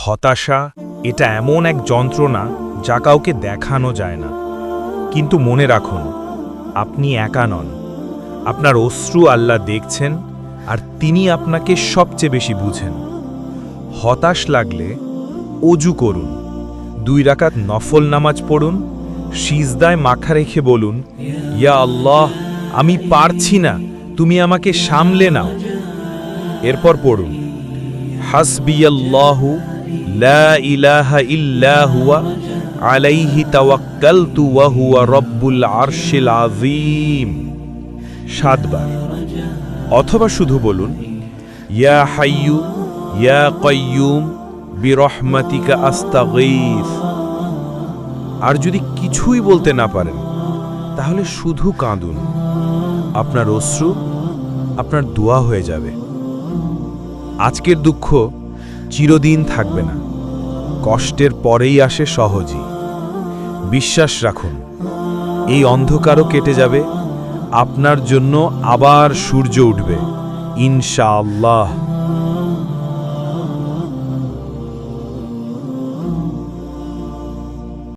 হতাশা এটা এমন এক যন্ত্রণা যা কাউকে দেখানো যায় না, কিন্তু মনে রাখুন আপনি একা নন। আপনার অশ্রু আল্লাহ দেখছেন, আর তিনি আপনাকে সবচেয়ে বেশি বুঝেন। হতাশ লাগলে অজু করুন, 2 রাকাত নফল নামাজ পড়ুন, সিজদায় মাথা রেখে বলুন, ইয়া আল্লাহ, আমি পারছি না, তুমি আমাকে সামলে নাও। এরপর পড়ুন, হাসবিয়াল্লাহু লা ইলাহা ইল্লা হুয়া আলাইহি তাওয়াক্কালতু ওয়া হুয়া রব্বুল আরশিল আযীম 7 বার। অথবা শুধু বলুন, ইয়া হাইয়ু ইয়া কাইয়ুম বিরহমাতিকা আস্তাগীথ। আর যদি কিছুই বলতে না পারেন, তাহলে শুধু কাঁদুন। আপনার অশ্রু আপনার দোয়া হয়ে যাবে। আজকের দুঃখ চিরদিন থাকবে না, কষ্টের পরেই আসে সহজই। বিশ্বাস রাখুন, এই অন্ধকারও কেটে যাবে, আপনার জন্য আবার সূর্য উঠবে ইনশাআল্লাহ।